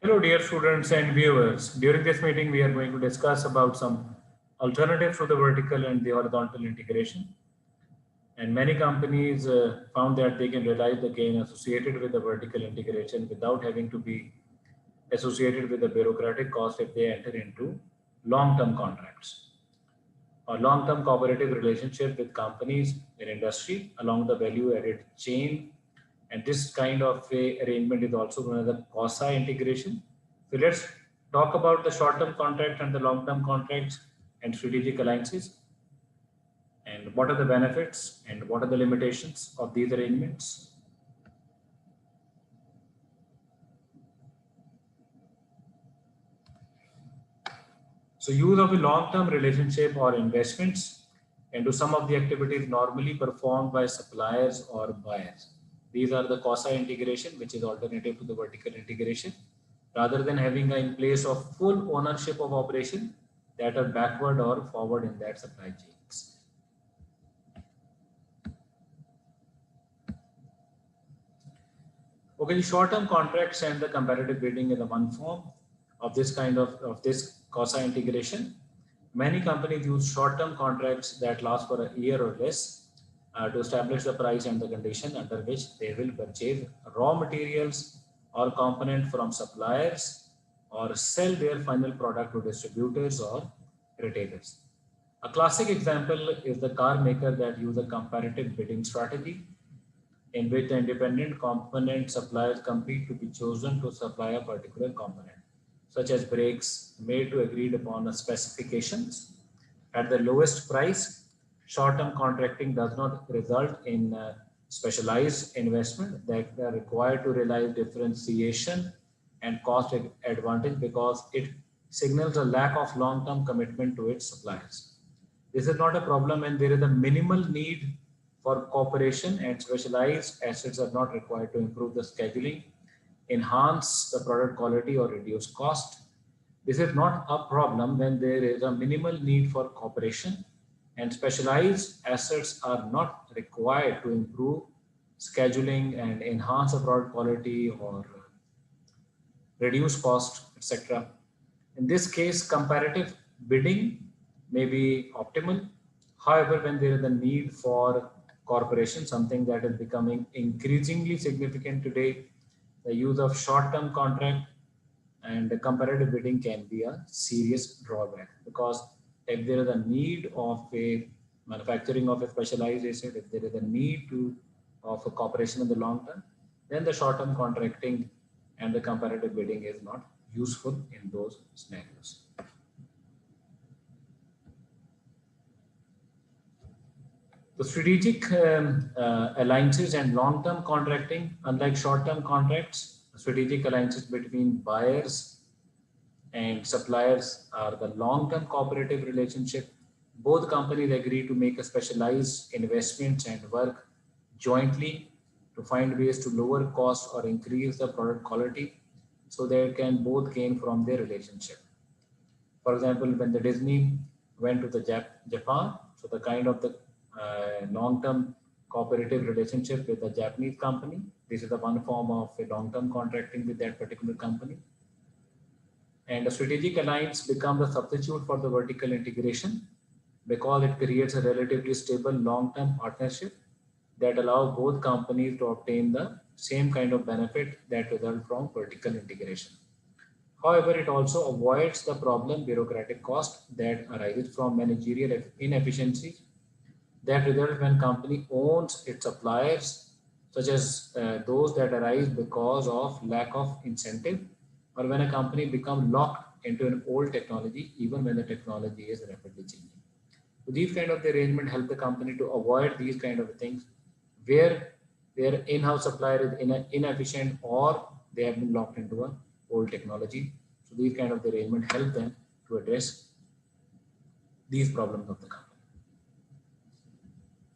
Hello, dear students and viewers. During this meeting, we are going to discuss about some alternatives to the vertical and the horizontal integration. And many companies found that they can realize the gain associated with the vertical integration without having to be associated with the bureaucratic cost if they enter into long-term contracts or long-term cooperative relationship with companies in industry along the value-added chain. And this kind of a arrangement is also known as the quasi integration. So let's talk about the short-term contract and the long-term contracts and strategic alliances, and what are the benefits and what are the limitations of these arrangements. So use of a long-term relationship or investments into some of the activities normally performed by suppliers or buyers. These are the quasi integration, which is alternative to the vertical integration. Rather than having in place of full ownership of operation that are backward or forward in that supply chains. Okay, the short-term contracts and the comparative bidding is the one form of this kind of this quasi integration. Many companies use short-term contracts that last for a year or less to establish the price and the condition under which they will purchase raw materials or component from suppliers or sell their final product to distributors or retailers. A classic example is the car maker that use a comparative bidding strategy in which the independent component suppliers compete to be chosen to supply a particular component, such as brakes made to agreed upon specifications at the lowest price. Short-term contracting does not result in specialized investment that are required to realize differentiation and cost advantage because it signals a lack of long-term commitment to its suppliers. This is not a problem when there is a minimal need for cooperation and specialized assets are not required to improve the scheduling, enhance the product quality or reduce cost. This is not a problem when there is a minimal need for cooperation and specialized assets are not required to improve scheduling and enhance the product quality or reduce cost, etc. In this case, comparative bidding may be optimal. However, when there is a need for corporation, something that is becoming increasingly significant today, the use of short-term contract and the comparative bidding can be a serious drawback, because if there is a need of a manufacturing of a specialized asset, if there is a need of a cooperation in the long term, then the short-term contracting and the comparative bidding is not useful in those scenarios. The strategic alliances and long-term contracting, unlike short-term contracts, strategic alliances between buyers and suppliers are the long-term cooperative relationship. Both companies agree to make a specialized investments and work jointly to find ways to lower cost or increase the product quality so they can both gain from their relationship. For example, when the Disney went to the Japan, so the kind of the long-term cooperative relationship with the Japanese company, this is the one form of a long-term contracting with that particular company. And a strategic alliance becomes a substitute for the vertical integration because it creates a relatively stable long-term partnership that allows both companies to obtain the same kind of benefit that result from vertical integration. However, it also avoids the problem bureaucratic cost that arises from managerial inefficiencies that result when company owns its suppliers, such as those that arise because of lack of incentive or when a company becomes locked into an old technology, even when the technology is rapidly changing. So these kind of the arrangement help the company to avoid these kind of things where their in-house supplier is inefficient or they have been locked into an old technology. So these kind of the arrangement help them to address these problems of the company.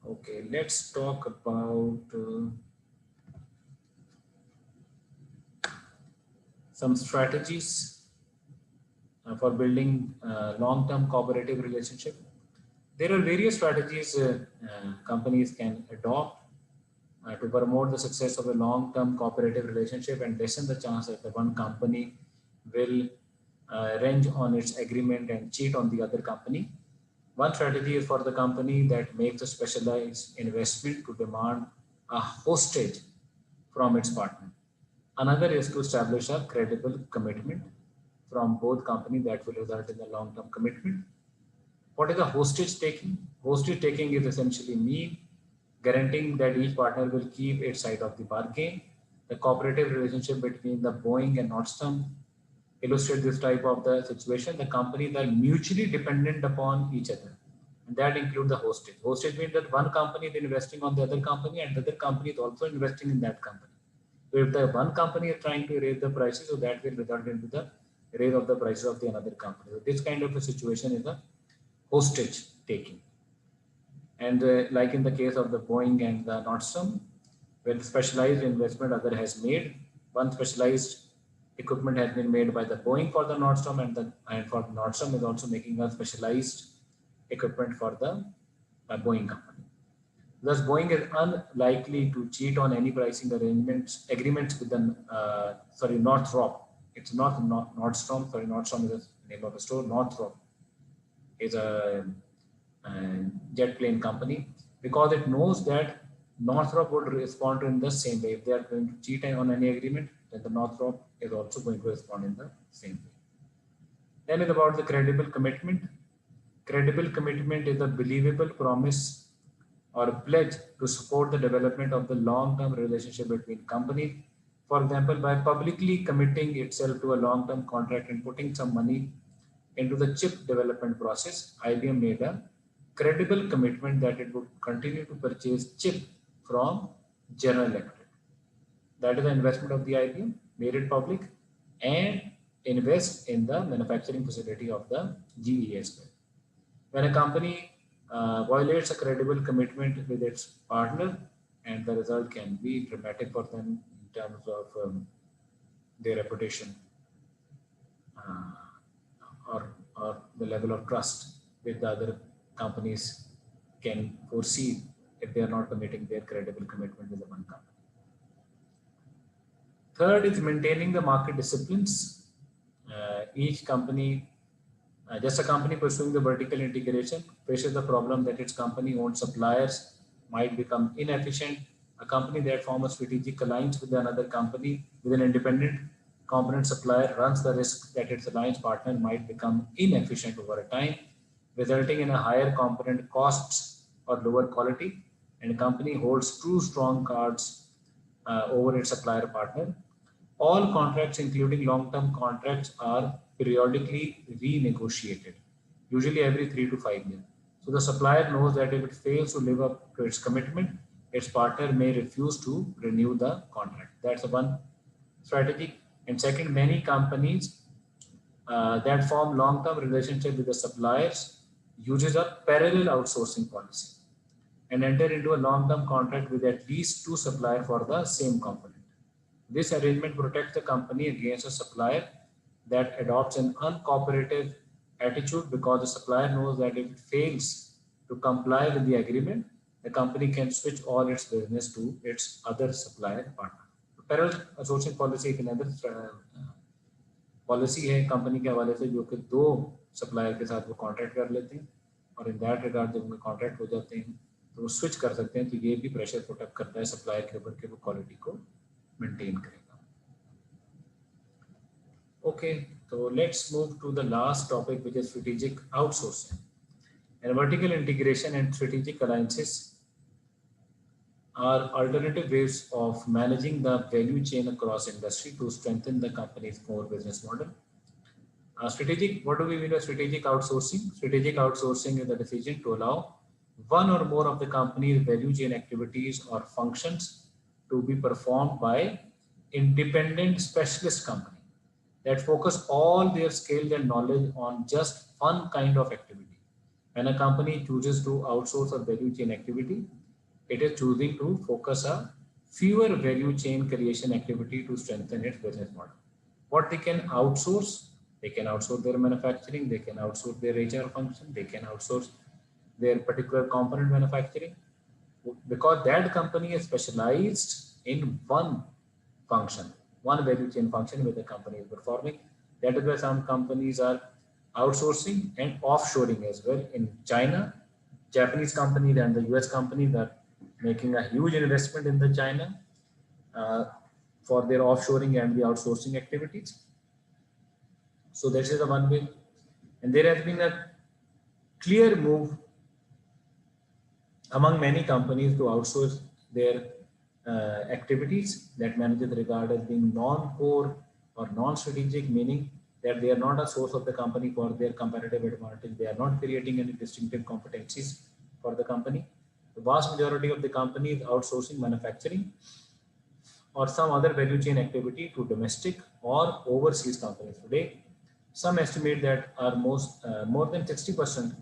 Okay, let's talk about some strategies for building long-term cooperative relationship. There are various strategies companies can adopt to promote the success of a long-term cooperative relationship and lessen the chance that the one company will range on its agreement and cheat on the other company. One strategy is for the company that makes a specialized investment to demand a hostage from its partner. Another is to establish a credible commitment from both companies that will result in a long-term commitment. What is the hostage taking? Hostage taking is essentially me guaranteeing that each partner will keep its side of the bargain. The cooperative relationship between the Boeing and Nordstrom illustrate this type of the situation. The companies are mutually dependent upon each other. And that includes the hostage. Hostage means that one company is investing on the other company and the other company is also investing in that company. So if the one company is trying to raise the prices, so that will result into the raise of the prices of the another company. So this kind of a situation is a hostage taking. And like in the case of the Boeing and the Nordstrom, where the specialized investment other has made, one specialized equipment has been made by the Boeing for the Nordstrom, and for Nordstrom is also making a specialized equipment for the Boeing company. Thus, Boeing is unlikely to cheat on any pricing agreements with the Northrop. It's not Nordstrom. Sorry, Nordstrom is the name of the store. Northrop is a jet plane company, because it knows that Northrop would respond in the same way. If they are going to cheat on any agreement, then the Northrop is also going to respond in the same way. Then it's about the credible commitment. Credible commitment is a believable promise or pledge to support the development of the long-term relationship between companies. For example, by publicly committing itself to a long-term contract and putting some money into the chip development process, IBM made a credible commitment that it would continue to purchase chip from General Electric. That is the investment of the IBM, made it public, and invest in the manufacturing facility of the GE as well. When a company violates a credible commitment with its partner, and the result can be dramatic for them in terms of their reputation or the level of trust with the other companies can foresee if they are not committing their credible commitment with the one company. Third is maintaining the market disciplines. Each company just a company pursuing the vertical integration faces the problem that its company-owned suppliers might become inefficient. A company that forms a strategic alliance with another company, with an independent component supplier, runs the risk that its alliance partner might become inefficient over time, resulting in a higher component costs or lower quality, and a company holds two strong cards over its supplier partner. All contracts, including long-term contracts, are periodically renegotiated, usually every 3 to 5 years. So the supplier knows that if it fails to live up to its commitment, its partner may refuse to renew the contract. That's one strategy. And second, many companies that form long-term relationship with the suppliers uses a parallel outsourcing policy and enter into a long-term contract with at least two suppliers for the same component. This arrangement protects the company against a supplier that adopts an uncooperative attitude, because the supplier knows that if it fails to comply with the agreement, the company can switch all its business to its other supplier partner. Parallel outsourcing policy एक another policy है company के हवाले से, जो कि दो supplier के साथ वो कॉन्ट्रैक्ट कर लेते हैं, और इन दैट रिगार्ड जब उनके कॉन्ट्रैक्ट हो जाते हैं तो वो स्विच कर सकते हैं. तो ये भी प्रेशर पुट अप करता है सप्लायर के ऊपर कि वो क्वालिटी को मेंटेन करेगा. Okay, so let's move to the last topic, which is strategic outsourcing. And vertical integration and strategic alliances are alternative ways of managing the value chain across industry to strengthen the company's core business model. What do we mean by strategic outsourcing? Strategic outsourcing is the decision to allow one or more of the company's value chain activities or functions to be performed by independent specialist companies that focus all their skills and knowledge on just one kind of activity. When a company chooses to outsource a value chain activity, it is choosing to focus a fewer value chain creation activity to strengthen its business model. What they can outsource? They can outsource their manufacturing, they can outsource their HR function, they can outsource their particular component manufacturing, because that company is specialized in one function, one value chain function where the company is performing. That is why some companies are outsourcing and offshoring as well. In China, Japanese companies and the US companies are making a huge investment in the China uh, for their offshoring and the outsourcing activities. So this is the one way. And there has been a clear move among many companies to outsource their activities that managers regard as being non-core or non-strategic, meaning that they are not a source of the company for their competitive advantage. They are not creating any distinctive competencies for the company. The vast majority of the companies outsourcing manufacturing or some other value chain activity to domestic or overseas companies. Today, some estimate that more than 60%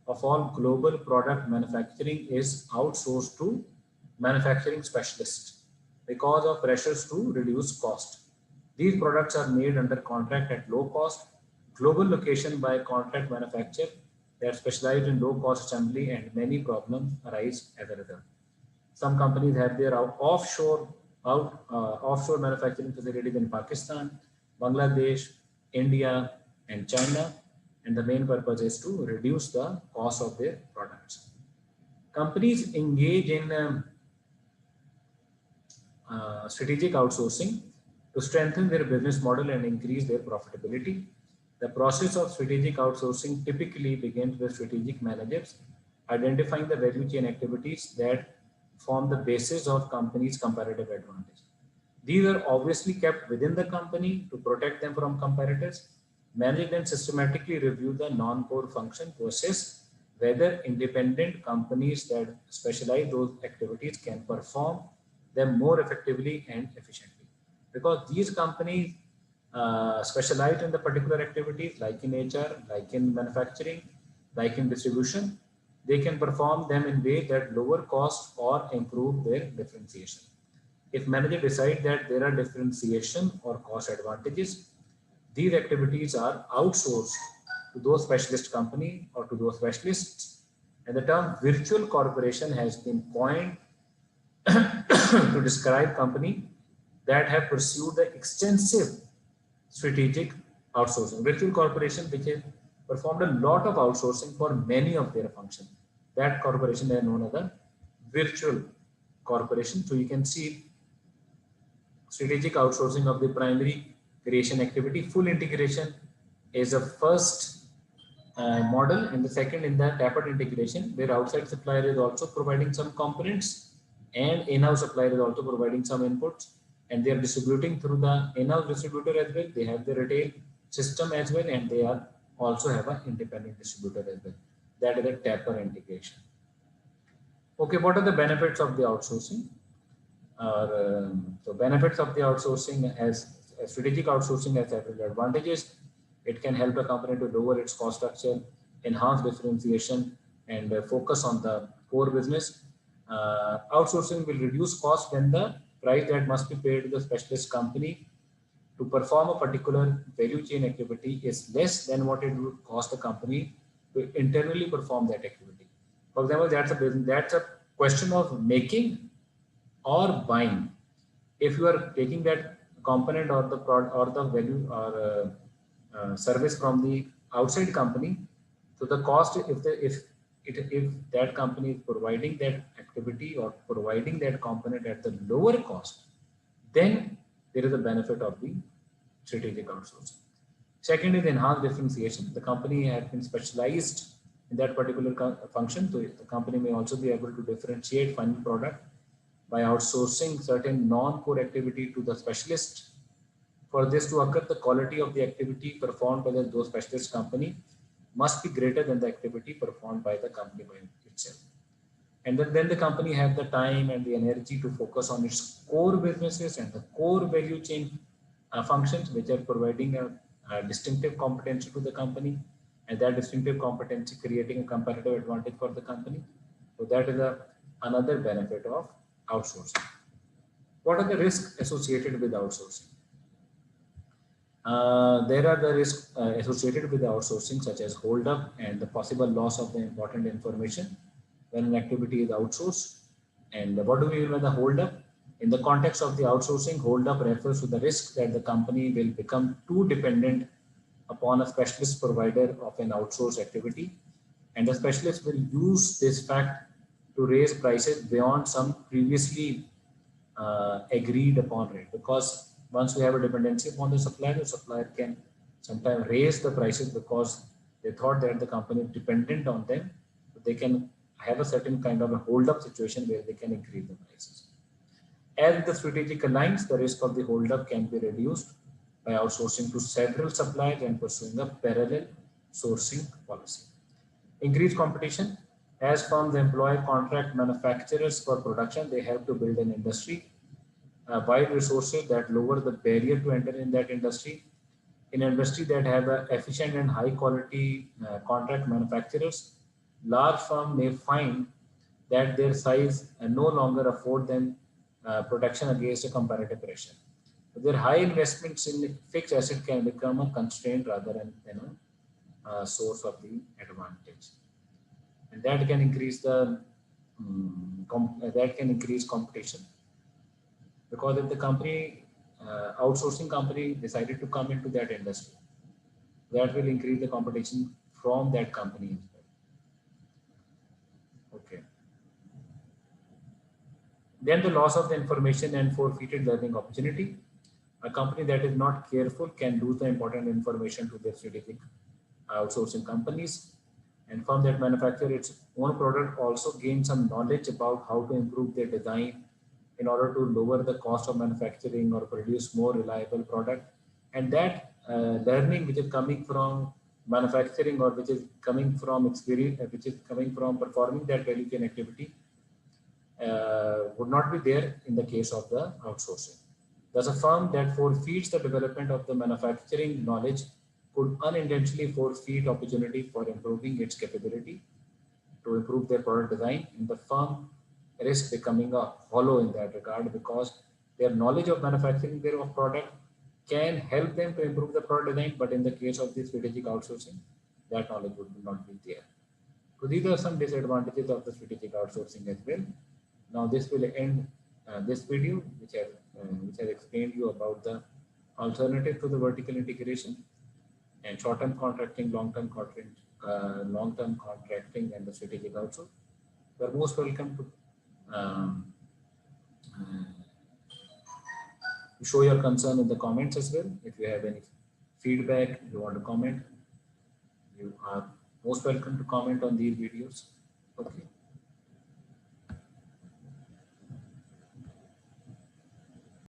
of all global product manufacturing is outsourced to manufacturing specialists because of pressures to reduce cost. These products are made under contract at low cost, global location by contract manufacturer. They are specialized in low cost assembly and many problems arise as a result. Some companies have their offshore manufacturing facilities in Pakistan, Bangladesh, India, and China, and the main purpose is to reduce the cost of their products. Companies engage in strategic outsourcing to strengthen their business model and increase their profitability. The process of strategic outsourcing typically begins with strategic managers identifying the value chain activities that form the basis of company's competitive advantage. These are obviously kept within the company to protect them from competitors. Manage and systematically review the non-core function to assess whether independent companies that specialize those activities can perform them more effectively and efficiently. Because these companies specialize in the particular activities like in HR, like in manufacturing, like in distribution, they can perform them in ways that lower cost or improve their differentiation. If manager decide that there are differentiation or cost advantages, these activities are outsourced to those specialist company or to those specialists. And the term virtual corporation has been coined to describe company that have pursued the extensive strategic outsourcing. Virtual corporation which has performed a lot of outsourcing for many of their functions. That corporation is known as a virtual corporation. So you can see strategic outsourcing of the primary creation activity. Full integration is a first model, and the second in the tapered integration, where outside supplier is also providing some components and in-house supplier is also providing some inputs, and they are distributing through the in-house distributor as well. They have the retail system as well, and they are also have an independent distributor as well. That is a tapered integration. Okay, what are the benefits of the outsourcing? So benefits of the outsourcing as strategic outsourcing has several advantages. It can help a company to lower its cost structure, enhance differentiation, and focus on the core business. Outsourcing will reduce cost when the price that must be paid to the specialist company to perform a particular value chain activity is less than what it would cost the company to internally perform that activity. For example, that's a question of making or buying. If you are taking that component or the product or the value or service from the outside company, so the cost if that company is providing that activity or providing that component at the lower cost, then there is a benefit of the strategic outsourcing. Second is enhanced differentiation. The company has been specialized in that particular function, so the company may also be able to differentiate final product by outsourcing certain non-core activity to the specialist. For this to occur, the quality of the activity performed by those specialist company must be greater than the activity performed by the company by itself. And then the company have the time and the energy to focus on its core businesses and the core value chain functions, which are providing a distinctive competency to the company, and that distinctive competency creating a competitive advantage for the company. So that is another benefit of outsourcing. What are the risks associated with outsourcing? There are the risks associated with the outsourcing, such as hold up and the possible loss of the important information when an activity is outsourced. And what do we mean by the hold up? In the context of the outsourcing, hold up refers to the risk that the company will become too dependent upon a specialist provider of an outsourced activity, and the specialist will use this fact to raise prices beyond some previously agreed upon rate. Because once we have a dependency upon the supplier can sometimes raise the prices because they thought that the company is dependent on them. But they can have a certain kind of a hold up situation where they can increase the prices. As the strategic alliance, the risk of the hold up can be reduced by outsourcing to several suppliers and pursuing a parallel sourcing policy. Increased competition. As firms employ contract manufacturers for production, they help to build an industry wide resources that lower the barrier to enter in that industry. In industry that have efficient and high quality contract manufacturers, large firm may find that their size no longer afford them protection against a comparative pressure. Their high investments in fixed asset can become a constraint rather than a source of the advantage, and that can increase the that can increase competition. Because if the company outsourcing company decided to come into that industry, that will increase the competition from that company as well. Okay. Then the loss of the information and forfeited learning opportunity. A company that is not careful can lose the important information to their strategic outsourcing companies. And firm that manufacture its own product also gain some knowledge about how to improve their design in order to lower the cost of manufacturing or produce more reliable product. And that learning which is coming from manufacturing or which is coming from experience, which is coming from performing that value chain activity would not be there in the case of the outsourcing. Thus, a firm that forfeits the development of the manufacturing knowledge could unintentionally forfeit opportunity for improving its capability to improve their product design, and the firm risk becoming a hollow in that regard, because their knowledge of manufacturing their product can help them to improve the product design, but in the case of the strategic outsourcing, that knowledge would not be there. So these are some disadvantages of the strategic outsourcing as well. Now this will end this video, which has explained you about the alternative to the vertical integration and short-term contracting, long-term contracting, and the strategic outsourcing. You are most welcome to show your concern in the comments as well. If you have any feedback, you want to comment, you are most welcome to comment on these videos. Okay.